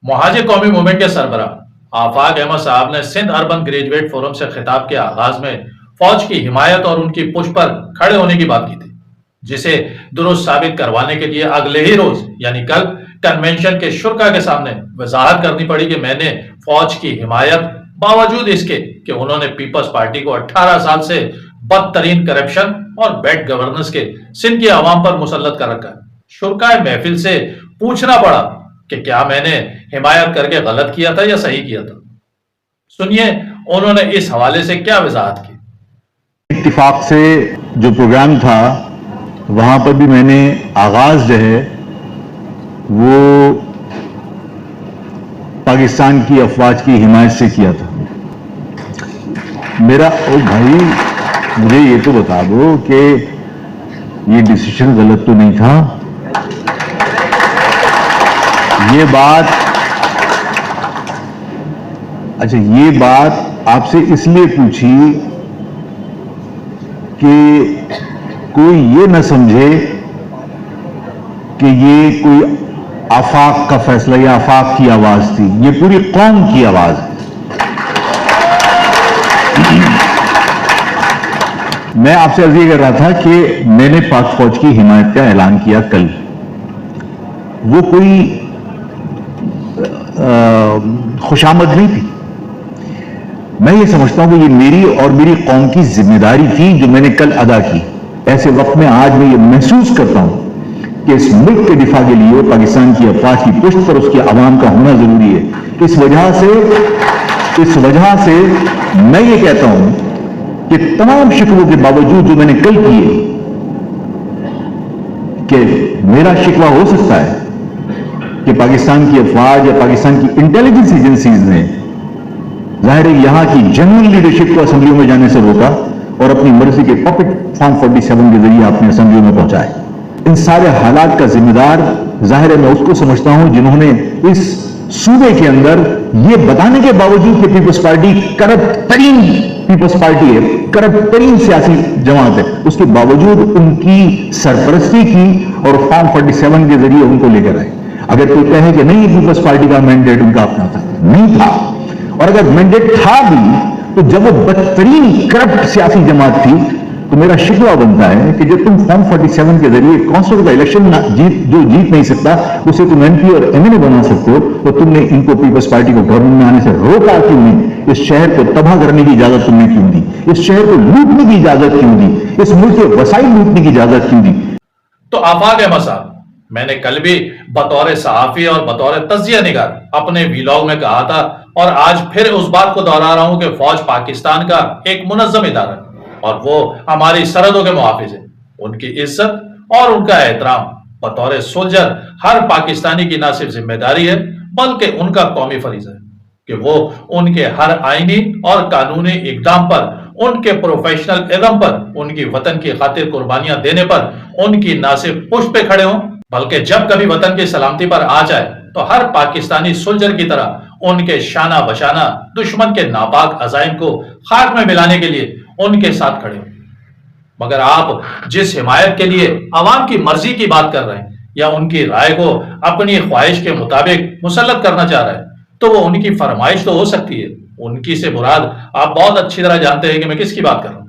مہاجر قومی موومنٹ کے سربراہ آفاق احمد صاحب نے سندھ اربن گریجویٹ فورم سے خطاب کے آغاز میں فوج کی حمایت اور ان کی پشت پر کھڑے ہونے کی بات کی تھی، جسے درست ثابت کروانے کے لیے اگلے ہی روز یعنی کل کنونشن کے شرکا کے سامنے وضاحت کرنی پڑی کہ میں نے فوج کی حمایت باوجود اس کے کہ انہوں نے پیپلز پارٹی کو 18 سال سے بدترین کرپشن اور بیڈ گورننس کے سندھ کی عوام پر مسلط کر رکھا ہے۔ شرکائے محفل سے پوچھنا پڑا کہ کیا میں نے حمایت کر کے غلط کیا تھا یا صحیح کیا تھا۔ سنیے انہوں نے اس حوالے سے کیا وضاحت کی۔ اتفاق سے جو پروگرام تھا وہاں پر بھی میں نے آغاز جو ہے وہ پاکستان کی افواج کی حمایت سے کیا تھا۔ میرا او بھائی مجھے یہ تو بتا دو کہ یہ ڈیسیشن غلط تو نہیں تھا؟ یہ بات اچھا یہ بات آپ سے اس لیے پوچھی کہ کوئی یہ نہ سمجھے کہ یہ کوئی آفاق کا فیصلہ یا آفاق کی آواز تھی، یہ پوری قوم کی آواز ہے۔ میں آپ سے عرض یہ کر رہا تھا کہ میں نے پاک فوج کی حمایت کا اعلان کیا کل، وہ کوئی خوشامد نہیں تھی۔ میں یہ سمجھتا ہوں کہ یہ میری اور میری قوم کی ذمہ داری تھی جو میں نے کل ادا کی۔ ایسے وقت میں آج میں یہ محسوس کرتا ہوں کہ اس ملک کے دفاع کے لیے پاکستان کی افواج کی پشت پر اس کے عوام کا ہونا ضروری ہے۔ اس وجہ سے میں یہ کہتا ہوں کہ تمام شکووں کے باوجود جو میں نے کل کیے کہ میرا شکوہ ہو سکتا ہے کہ پاکستان کی افواج یا پاکستان کی انٹیلیجنس ایجنسیز نے ظاہر ہے یہاں کی جنرل لیڈرشپ کو اسمبلیوں میں جانے سے روکا اور اپنی مرضی کے پپٹ فارم 47 کے ذریعے اپنے اسمبلیوں میں پہنچائے۔ ان سارے حالات کا ذمہ دار ظاہر ہے میں اس کو سمجھتا ہوں جنہوں نے اس صوبے کے اندر یہ بتانے کے باوجود کہ پیپلز پارٹی کرپٹ ترین پیپلز پارٹی ہے، کرپٹ ترین سیاسی جماعت ہے، اس کے باوجود ان کی سرپرستی کی اور فارم 47 کے ذریعے ان کو لے کر آئے۔ اگر کوئی کہے کہ نہیں پیپلز پارٹی کا مینڈیٹ ان کا اپنا تھا، نہیں تھا، اور اگر مینڈیٹ تھا بھی تو جب وہ بدترین کرپٹ سیاسی جماعت تھی تو میرا شکوہ بنتا ہے کہ جب تم فارم 47 کے ذریعے کونسل کا الیکشن جو جیت نہیں سکتا اسے تم ایم پی اور ایم این اے بنا سکتے ہو تو تم نے ان کو پیپلز پارٹی کو گورنمنٹ میں آنے سے روکا کیوں نہیں؟ اس شہر کو تباہ کرنے کی اجازت تم نے کیوں دی؟ اس شہر کو لوٹنے کی اجازت کیوں دی؟ اس ملک کے وسائل لوٹنے کی اجازت کیوں دی؟ تو آفاق احمد صاحب، میں نے کل بھی بطور صحافی اور بطور تجزیہ نگار اپنے ویلاگ میں کہا تھا اور آج پھر اس بات کو دہرا رہا ہوں کہ فوج پاکستان کا ایک منظم ادارہ ہے اور وہ ہماری سرحدوں کے محافظ ہیں۔ ان کی عزت اور ان کا احترام بطور سولجر ہر پاکستانی کی نہ صرف ذمہ داری ہے بلکہ ان کا قومی فریضہ ہے کہ وہ ان کے ہر آئینی اور قانونی اقدام پر، ان کے پروفیشنل عزم پر، ان کی وطن کی خاطر قربانیاں دینے پر ان کی نہ صرف پشت پہ کھڑے ہوں بلکہ جب کبھی وطن کی سلامتی پر آ جائے تو ہر پاکستانی سولجر کی طرح ان کے شانہ بشانہ دشمن کے ناپاک عزائم کو خاک میں ملانے کے لیے ان کے ساتھ کھڑے ہوں۔ مگر آپ جس حمایت کے لیے عوام کی مرضی کی بات کر رہے ہیں یا ان کی رائے کو اپنی خواہش کے مطابق مسلط کرنا چاہ رہے ہیں تو وہ ان کی فرمائش تو ہو سکتی ہے، ان کی سے مراد آپ بہت اچھی طرح جانتے ہیں کہ میں کس کی بات کر رہا ہوں،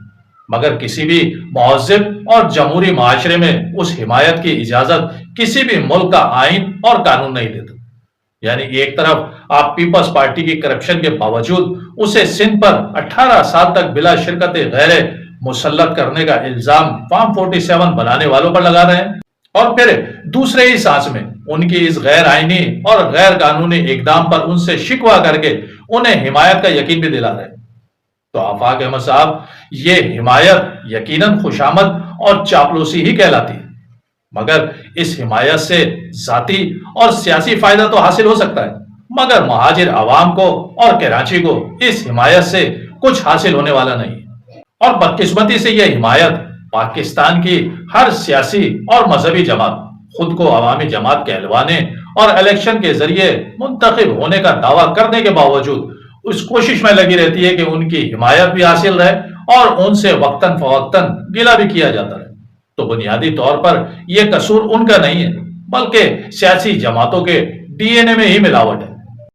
مگر کسی بھی مہذب اور جمہوری معاشرے میں اس حمایت کی اجازت کسی بھی ملک کا آئین اور قانون نہیں دیتا۔ یعنی ایک طرف آپ پیپلز پارٹی کی کرپشن کے باوجود اسے سندھ پر 18 سال تک بلا شرکت غیر مسلط کرنے کا الزام فارم 47 بنانے والوں پر لگا رہے ہیں اور پھر دوسرے ہی سانس میں ان کی اس غیر آئینی اور غیر قانونی اقدام پر ان سے شکوہ کر کے انہیں حمایت کا یقین بھی دلا رہے ہیں۔ تو آفاق احمد صاحب، یہ حمایت یقیناً خوشامد اور چاپلوسی ہی کہلاتی ہے، مگر اس حمایت سے ذاتی اور سیاسی فائدہ تو حاصل ہو سکتا ہے، مگر مہاجر عوام کو اور کراچی کو اس حمایت سے کچھ حاصل ہونے والا نہیں ہے۔ اور بدقسمتی سے یہ حمایت پاکستان کی ہر سیاسی اور مذہبی جماعت خود کو عوامی جماعت کہلوانے اور الیکشن کے ذریعے منتخب ہونے کا دعویٰ کرنے کے باوجود اس کوشش میں لگی رہتی ہے کہ ان کی حمایت بھی حاصل رہے اور ان سے وقتاً فوقتاً گلہ بھی کیا جاتا رہے۔ تو بنیادی طور پر یہ قصور ان کا نہیں ہے بلکہ سیاسی جماعتوں کے ڈی این اے میں ہی ملاوٹ ہے۔